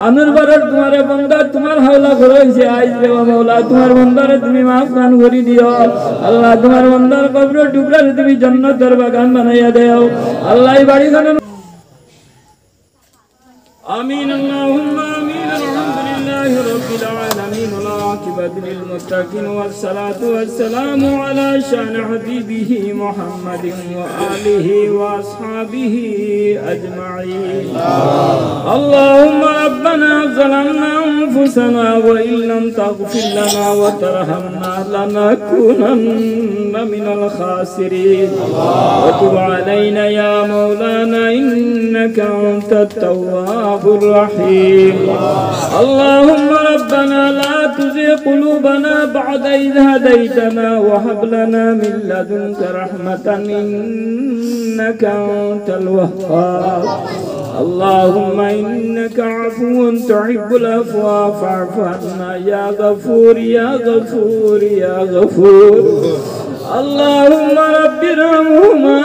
আনুর বারর তোমারে বন্দা তোমার হাওলা করেছে আইজ রে মাওলা তোমার বন্দারে তুমি মাফ কান করে দিও আল্লাহ তোমার বন্দার কবর টুকরা তুমি জান্নাতের বাগান বানাইয়া দাও আল্লাহ এই বাড়ি খান আমিন আল্লাহুম্মা আমিন আলহামদুলিল্লাহি রাব্বিল আলামিন ওয়া আকিবাতুল লিল মুত্তাকিন ওয়াস সালাতু ওয়াস সালামু আলা শান হাবিবিহি মুহাম্মাদিন ওয়া আলিহি ওয়া আসহাবিহি আজমাইন আল্লাহুম্মা রাব্বানা যালামনা আনফুসানা ওয়া ইল্লাম তাগফির লানা ওয়া তারহামনা লানাকুনান্না মিনাল খাসিরিন ওয়া তুব আলাইনা ইয়া মাওলানা ইন্নাকা আনতাত তাওয়াবুর রহিম اللهم ربنا لا تزغ قلوبنا بعد إذ هديتنا وهب لنا من لدنك رحمة إنك أنت الوهاب اللهم إنك عفو تحب العفو فاعف عنا يا غفور يا غفور يا غفور اللهم رب ارحمهما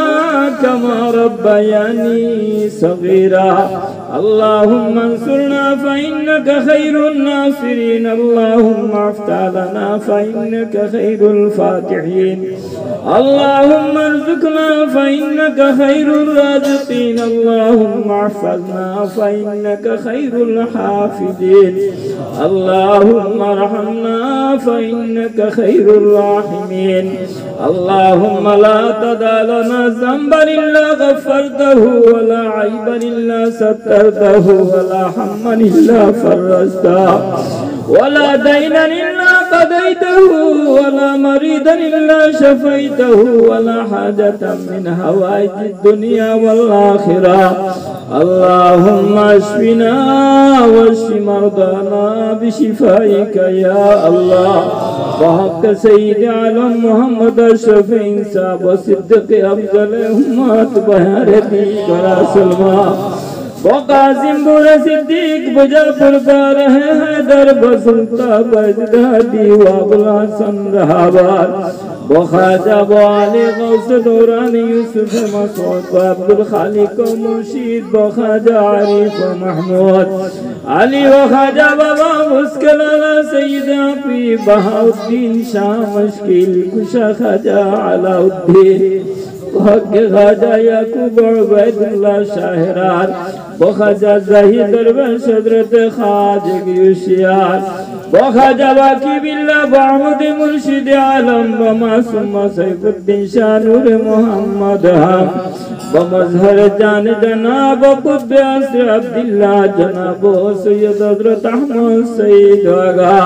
كما ربياني صغيرا اللهم انصرنا فإنك خير الناصرين اللهم افتح لنا فإنك خير الفاتحين اللهم ارزقنا فإنك خير الرازقين اللهم احفظنا فإنك خير الحافظين اللهم ارحمنا فإنك خير الراحمين اللهم لا تدع لنا ذنبا إلا غفرته ولا عيبا إلا سترته ولا هما إلا فرجته ولا دينا إلا قضيته ولا مريضا إلا شفيته ولا حاجة من حوائج الدنيا والآخرة اللهم اشفنا واشف مرضانا بشفائك يا الله بحق سيد عالم محمد الشفيع صاحب وصدق أفضل أمات بهارتي کرا سلمہ وقاسم بور صدیق بجاپور کا رہے حیدر بسلطہ بجدادی وابلا سن رہابار وخواجہ والی غوث دورانی یوسف مسعود وعبدالخالق و مرشید وخواجہ عریف و محمود علی وخواجہ بابا مسکلالا سید عفی بہاؤدین شاہ مشکل کشا خواجہ علاؤدین خواجہ یعقوب عبیداللہ شاہرار وخواجہ زاہد درویش حضرت خواجہ یوشیار وخواجہ باقی باللہ بعمد مرشد عالم ومعصوم سیف الدین شاہ نور محمد ہم ومظہر جان جناب قطب عصر عبداللہ جناب سید حضرت احمد سید وغا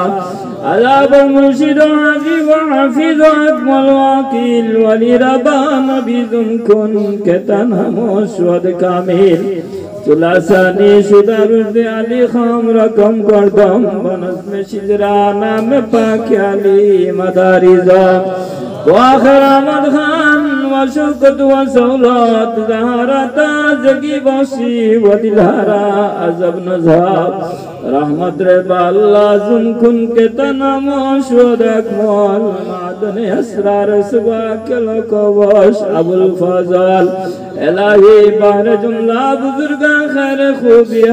عذاب المرشد حفیظ وحفیظ اکمل واقیل ولی ربان بیزم کن کتن ہموشود کامل سلاسانی شدہ رشد علی خام رقم کردم بنظم شجرہ نام پاک علی مدارزم وآخر آمد خان وشکت وسولات زہارتا زگی بخشی و دلہارا عذب نظاب رحمت ربا اللہ زمکن کے تنم و شود اکمال معدن اسرار سباک لکوش ابو الفضل الہی بار جملہ بزرگا خیر خوبیہ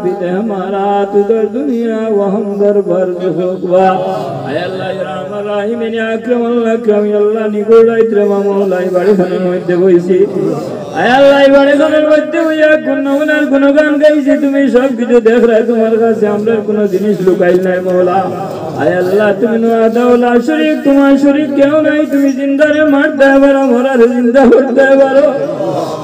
بیت ہمارات در دنیا و ہم در برد خوبا اے اللہ رحم الرحیمین اکرم اللہ کرم اللہ نگوڑا اترم مولائی بڑی خنن ہوئیتے ہوئیسی اے اللہ بڑی خنن ہوئیتے ہوئیا کنہونر کنہگان گئیسی تمہیں سب کچھ دیکھ رہے تمہارے کا سے ہمرے کنہ دنیش لکائل نہیں مولا اے اللہ تمہیں نوعدہ اولا شریک تمہیں شریک کیوں نہیں تمہیں زندہ رہ مرد ہے برا مرا رہ زندہ ہوتا ہے برا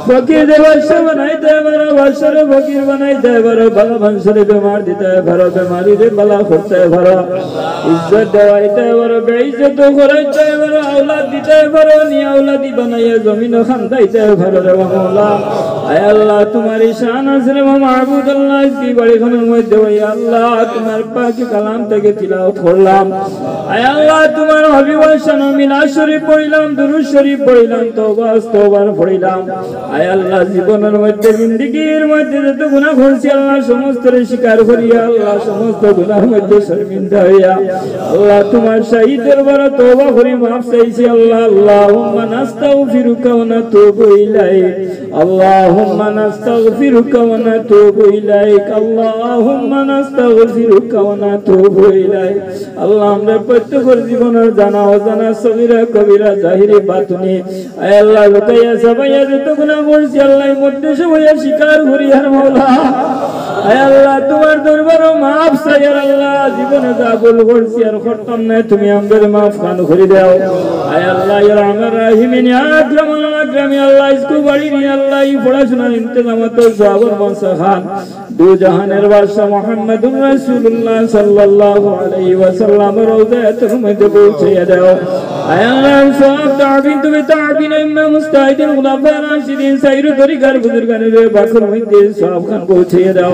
فقیر دے بادشاہ بنائیتا ہے برا بادشاہ رہ فقیر بنائیتا ہے برا بلا بنسر بیمار دیتا ہے برا بیماری دے بلا خورتا ہے برا عزت دوائیتا ہے برا بے عزت و خورائیتا ہے برا اولاد دیتا ہے برا نی اولادی بنائی زمین و خاندائیتا ہے برا روا مولا اے اللہ تمہاری شان صرف معبود اللہ اس کی بڑی خنن مجد وی اللہ تمہار پاک کلام تک تلاوت خورلام اے اللہ تمہار حبیب شنو ملا شریف پڑھلام درود شریف پڑھلام توبہ استوبر پڑھلام اے اللہ জীবনের মধ্যে জিন্দেগীর মধ্যে যত গুনাহ করছি আল্লাহ সমস্ত স্বীকার করি আল্লাহ সমস্ত গুনাহের মধ্যে শর্মিন্দা হইয়া আল্লাহ তোমার শাহী দরবারে তওবা করি মাফ চাইছি আল্লাহ আল্লাহুম্মা নাস্তাগফিরুকা ওয়া নাতুবু ইলাইক اللهم نستغفرك ونتوب إليك اللهم نستغفرك ونتوب إليك আল্লাহ আমরা প্রত্যেকের জীবনের জানা অজানা সগীরা কবিরা জাহিরি বাতুনি আয় আল্লাহ লুকাইয়া সবাইয়া যত গুনাহ করছি আল্লাহ মধ্যে সবাইয়া স্বীকার করি আর মাওলা আয় আল্লাহ তোমার দরবারে maaf চাই আল্লাহ জীবনে যা ভুল করছি আর করতাম না তুমি আমাদের maaf খান করে দাও আয় আল্লাহ ইয়া রহমান রহিম ইয়া আকরামুল আকরাম আল্লাহ ইসকো বাড়ি নি আল্লাহ এই পড়াশোনার ইন্তজামত সাহাবার বংশা খান দু জাহানের বাদশা মুহাম্মদুর রাসূলুল্লাহ সাল্লাল্লাহু আলাইহি ওয়াসাল্লাম রওজাতুল মধ্যে পৌঁছে দাও আয় আল্লাহ সব তাবিন তুমি তাবিন ইমাম মুস্তাহিদিন খুলাফা রাশিদিন সাইর তরিকার বুজুর্গানের বাকর মধ্যে সব খান পৌঁছে দাও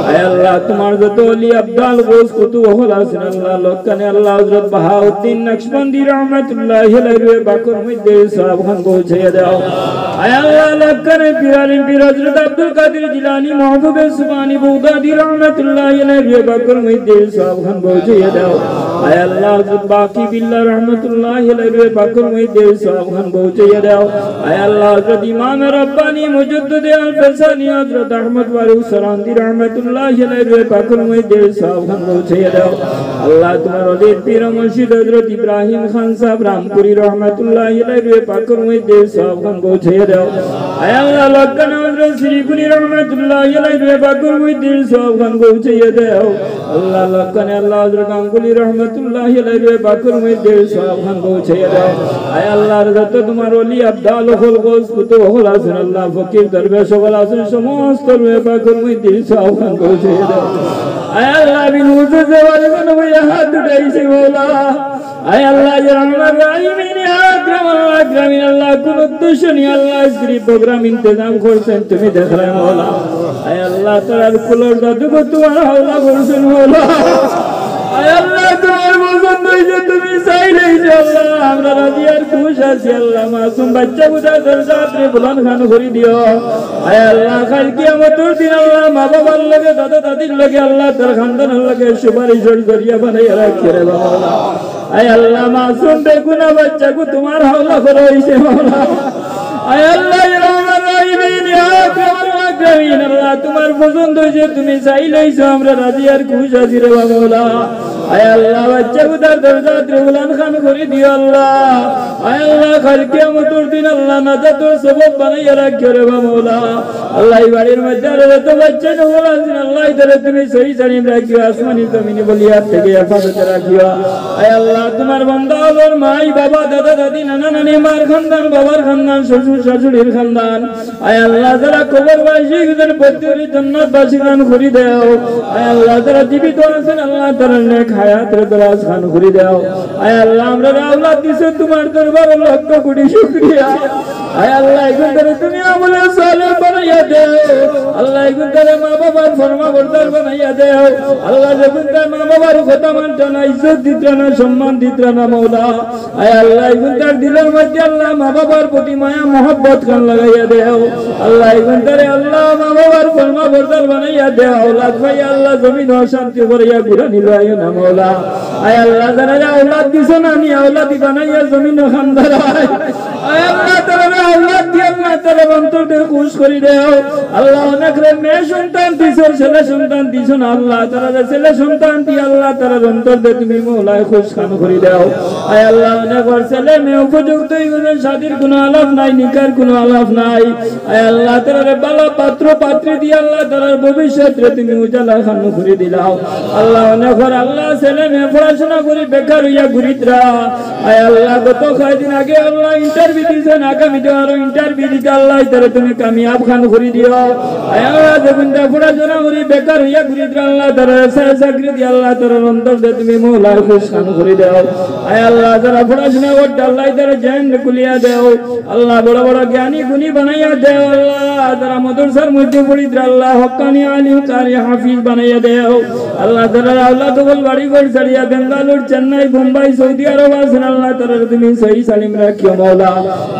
আয় আল্লাহ তোমার যত ওলি আব্দাল গোস কুতুব হল আছেন আল্লাহ লোকখানে আল্লাহ হযরত বাহাউদ্দিন নকশবন্দি রাহমাতুল্লাহি আলাইহি বাকর মধ্যে সব খান পৌঁছে দাও আয় আল্লাহ লোকখানে পীরালিন পীর হযরত আব্দুল কাদের জিলানী মাহবুব সুবহানী বুগদাদি রাহমাতুল্লাহি আলাইহি বাকর মধ্যে সব খান পৌঁছে দাও আয় আল্লাহ হযরত বাকি বিল্লাহ রাহমাতুল্লাহি আলাইহি বাকর মধ্যে সব খান পৌঁছে দাও আয় আল্লাহ হযরত ইমাম রব্বানী মুজাদ্দিদ আল-ফসানি হযরত আহমদ ওয়ারিস সরান্দি রাহমাতুল্লাহি আলাইহি বাকর মধ্যে সব খান পৌঁছে দাও আল্লাহ তোমার ওলি পীর মুর্শিদ হযরত ইব্রাহিম খান সাহেব রামপুরি রাহমাতুল্লাহি আলাইহি বাকর মধ্যে সব খান পৌঁছে দাও আয় আল্লাহ লক্কানা হযরত শ্রীকুনি রাহমাতুল্লাহি আলাইহি বাকর মধ্যে সব খান পৌঁছে দাও আল্লাহ লক্কানা আল্লাহ হযরত আঙ্গুলি রাহমাতুল্লাহি আলাইহি বাকর মধ্যে সব খান পৌঁছে দাও আয় আল্লাহ যত তোমার ওলি আব্দাল হল গোস কুতুব হল আছেন আল্লাহ ফকির দরবেশ সকল আছেন সমস্ত বাকর মধ্যে সব খান পৌঁছে দাও আয় আল্লাহ বিন হুজুর দেওয়ার কোনো হাত উঠাইছে মাওলা আয় আল্লাহ ইয়া রহমান রহিম ইয়া আকরামুল আকরামিন আল্লাহ কোন উদ্দেশ্য নিয়ে আল্লাহ আজকের প্রোগ্রাম ইন্তজাম করছেন তুমি দেখলাই মাওলা আয় আল্লাহ তার কুলর দাদুকে তোমার হাওলা করছেন মাওলা আয় আল্লাহ তোমার পছন্দ হইছে তুমি চাইলেই যে আল্লাহ আমরা রাজি আর খুশ আছি আল্লাহ মাসুম বাচ্চা বুঝা দরজাতে বুলান খান করে দিও আয় আল্লাহ কাল কিয়ামতের দিন আল্লাহ মা বাবার লগে দাদা দাদির লগে আল্লাহ তার খানদানের লগে সুপারিশের জরিয়া বানাইয়া রাখি রে মাওলা আয় আল্লাহ মাসুম বেগুনা বাচ্চাকে তোমার হাওলা করা হইছে মাওলা আয় আল্লাহ ইয়া রহমান রহিম ইয়া আকরামুল আকরামিন আল্লাহ তোমার পছন্দ হইছে তুমি চাইলেইছো আমরা রাজি আর খুশ আছি রে মাওলা আয় আল্লাহ বাচ্চা উদার দরজাতে বুলান খান করে দিও আল্লাহ আয় আল্লাহ কাল কিয়ামতের দিন আল্লাহ নাজাতের সবব বানাইয়া রাখিও রে মাওলা আল্লাহ এই বাড়ির মধ্যে আর যত বাচ্চা নওয়াজ আছেন আল্লাহ ইদারে তুমি সহি সালিম রাখিও আসমানি জমিনে বলিয়াত থেকে হেফাজতে রাখিও আয় আল্লাহ তোমার বান্দা ওর মাই বাবা দাদা দাদি নানা নানি মার খানদান বাবার খানদান শ্বশুর শাশুড়ির খানদান আয় আল্লাহ যারা কবরবাসী গেছেন প্রত্যেকের জান্নাতবাসী খান করে দাও আয় আল্লাহ যারা জীবিত আছেন আল্লাহ তার নেক হায়াতের দরাজ খান করে দাও আয় আল্লাহ আমরা আওলাদ দিছো তোমার দরবারে লক্ষ কোটি শুকরিয়া আয় আল্লাহ এগুলো তুমি আমলে সালেহ বানাইয়া দাও আল্লাহ এগুলো মা বাবার ফরমাবরদার বানাইয়া দাও আল্লাহ যেগুলো মা বাবার কথা মানতে না ইজ্জত দিতে না সম্মান দিতে না মাওলা আয় আল্লাহ এগুলো দিলের মধ্যে আল্লাহ মা বাবার প্রতি মায়া মহব্বত খান লাগাইয়া দাও আল্লাহ এগুলো আল্লাহ মা বাবার ফরমাবরদার বানাইয়া দাও আওলাদ ভাই আল্লাহ জমিন শান্তি করিয়া ঘুরে নিলাইও না মাওলা আয় আল্লাহ যারা আওলাদ দিছো না নি আওলাদি বানাইয়া জমিন খানদার আয় আল্লাহ তাআলা আওলাদ দিয়ে আল্লাহ তাআলা অন্তরদের খুশ করে দাও আল্লাহ অনেক মেয়ে সন্তান দিছো ছেলে সন্তান দিছো না আল্লাহ তাআলা ছেলে সন্তান দিয়ে আল্লাহ তাআলা অন্তরদের তুমি মওলায় খুশ খান করে দাও আয় আল্লাহ অনেক ছেলে মেয়ে উপযুক্ত হইছে শাদীর কোনো আলাপ নাই নিকার কোনো আলাপ নাই আয় আল্লাহ তাআলা ভালো পাত্র পাত্রী দিয়ে আল্লাহ তাআলার ভবিষ্যতে তুমি উজালা খান করে দিলাও আল্লাহ অনেক আল্লাহ ছেলে মেয়ে পড়াশোনা করে বেকার হইয়া ঘুরিতরা আয় আল্লাহ গত কয়েকদিন আগে আল্লাহ ইন্টারভিউ দিয়েছেন আগামীতে আরো ইন্টারভিউ দিতে আল্লাহ তারা তুমি কামিয়াব খান করে দিও আয় আল্লাহ যখন পড়াশোনা করে বেকার হইয়া ঘুরিতরা আল্লাহ তারা চাকরি দিয়ে আল্লাহ তারা অন্তর দিয়ে তুমি মওলার খুশ খান করে দাও আয় আল্লাহ যারা পড়াশোনা করতে আল্লাহ তারা জ্ঞান খুলিয়া দাও আল্লাহ বড় বড় জ্ঞানী গুণী বানাইয়া দাও আল্লাহ যারা মাদ্রাসার মধ্যে পড়িতরা আল্লাহ হক্কানি আলিম কারি হাফিজ বানাইয়া দাও আল্লাহ তারা আল্লাহ তকল বাড়ি ঘর ছাড়িয়া বেঙ্গালুর চেন্নাই মুম্বাই সৌদি আরব আছেন আল্লাহ তারা তুমি সহি সালিম রাখিও মাওলা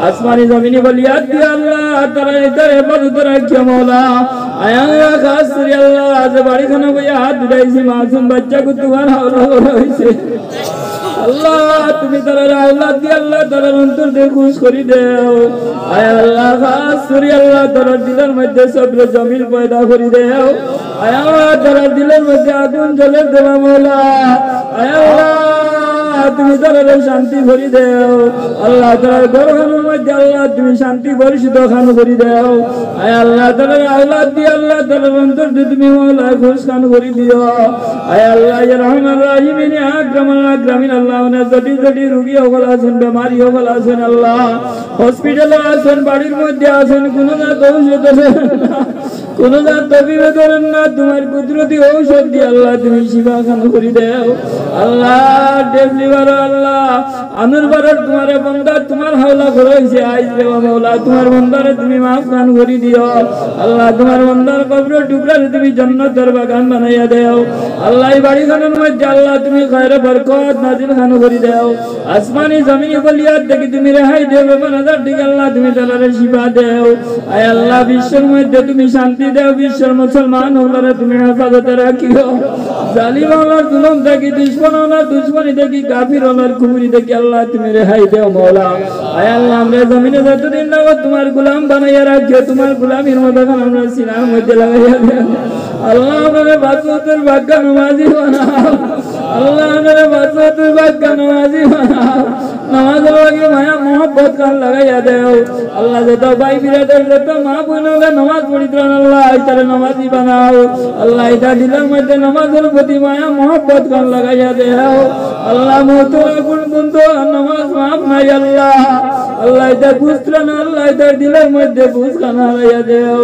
আসমানি জমিনে বলিয়াত দিয়া আল্লাহ তারা এটার হেফাজত রাখিও মাওলা আয় আল্লাহ খাস করে আল্লাহ আজ বাড়িখানে বইয়া হাত উঠাইছি মাসুম বাচ্চা কো তোমার হাওলা হইছে আল্লাহ তুমি তারা আওলাদ দিয়ে আল্লাহ তারা অন্তর দিয়ে খুশ করে দেও আয় আল্লাহ খাস করে আল্লাহ তারা দিলের মধ্যে সবরে জমিল পয়দা করে দেও আয় আল্লাহ তারা দিলের মধ্যে আগুন জ্বলে দেওয়া মৌলা আয় আল্লাহ তুমি তারা শান্তি ভরি দেও আল্লাহ তার গর্ভের মধ্যে আল্লাহ তুমি শান্তি পরিশুদ্ধ খান করে দেও আয় আল্লাহ তার আওলাদ দিয়ে আল্লাহ তার অন্তর দিয়ে তুমি মৌলা খুশ খান করে দিও আয় আল্লাহ ইয়া রহমান রাহিমিন আকরামিন আল্লাহ ওনা জটিল জটিল রোগী হল আছেন বেমারি হল আছেন আল্লাহ হসপিটালে আছেন বাড়ির মধ্যে আছেন কোনো না ঔষধ কোন তবিবে করেন না তোমার কুদরতি ঔষধ দিয়ে আল্লাহ তুমি শিফা খান করে দেও আল্লাহ ডেলিভার আল্লাহ আনুর বারের তোমার বন্দা তোমার হাওলা করেছে আইজ দেওয়া মৌলা তোমার বন্দারে তুমি মাফ খান করে দিও আল্লাহ তোমার বন্দার কবর টুকরারে তুমি জান্নাতের বাগান বানাইয়া দেও আল্লাহ এই বাড়িখানের মধ্যে আল্লাহ তুমি খায়রে বরকত নাজিল খান করে দেও আসমানি জমিনি বলিয়াত দেখি তুমি রেহাই দেও বেমানাজার দিকে আল্লাহ তুমি তালারে শিফা দেও আয় আল্লাহ বিশ্বের মধ্যে তুমি শান্তি দেও বিশ্বের মুসলমান হলারে তুমি হেফাজতে রাখিও জালিম হলার জুলুম দেখি দুশ্মন হলার দুশ্মনী দেখি কাফির হলার কুফরি দেখি আল্লাহ তুমি রেহাই দেও মৌলা আয় আল্লাহ আমরা জমিনে যতদিন লাগো তোমার গোলাম বানাইয়া রাখিও তোমার গোলামির মতো আমরা সিনার মধ্যে লাগাইয়া দেও আল্লাহ আমাদের বাচ্চাদের ভাগ্য নামাজি বানাও আল্লাহ আমাদের বাচ্চাদের ভাগ্য নামাজি বানাও নামাজের আগে মায়া মোহব্বত কান লাগাইয়া দেও আল্লাহ যত ভাই বিরাদের যত মা বোনরা নামাজ পড়িতেন আল্লাহ তারা নামাজি বানাও আল্লাহ এটা দিলের মধ্যে নামাজের প্রতি মায়া মোহব্বত কান লাগাইয়া দেও আল্লাহ মহতরা কোন বন্ধু নামাজ মাফ নাই আল্লাহ আল্লাহ এটা বুঝতে না আল্লাহ এটা দিলের মধ্যে বুঝ কান হারাইয়া দেও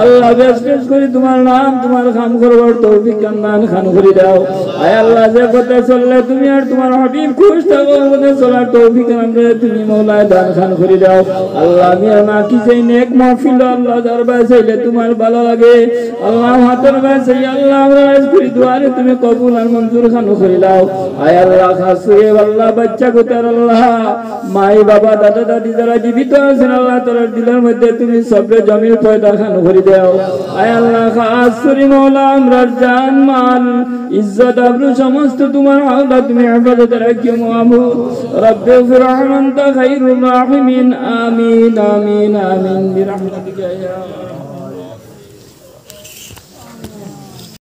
আল্লাহ বেশ বেশ করে তোমার নাম তোমার খাম করবার তৌফিক দান খান করে দাও আয় আল্লাহ যে কথা চললে তুমি আর তোমার হাবিব খুশ থাকো বলে চলার তৌফিক আমরা তুমি মওলায় দান খান করে দাও আল্লাহ মিয়া না কি যে নেক মাহফিল আল্লাহ দরবার চাইলে তোমার ভালো লাগে আল্লাহ হাতের কাছে আল্লাহ আমরা করি দুয়ারে তুমি কবুল আর মঞ্জুর খান করে দাও আয় আল্লাহ খাস করে আল্লাহ বাচ্চা কোতার আল্লাহ মাই বাবা দাদা দাদি যারা জীবিত আছেন আল্লাহ তাআলার দিলের মধ্যে তুমি সবরে জমির পয়দা খান করে দাও আয় আল্লাহ খাস করে মওলা আমরা জান মাল ইজ্জত আবরু সমস্ত তোমার আল্লাহ তুমি হেফাজতে রাখিও মাহমুদ রব্বে ফিরআউন আনতা খায়রুর রাহিমিন আমিন আমিন আমিন বিরহমাতিকা ইয়া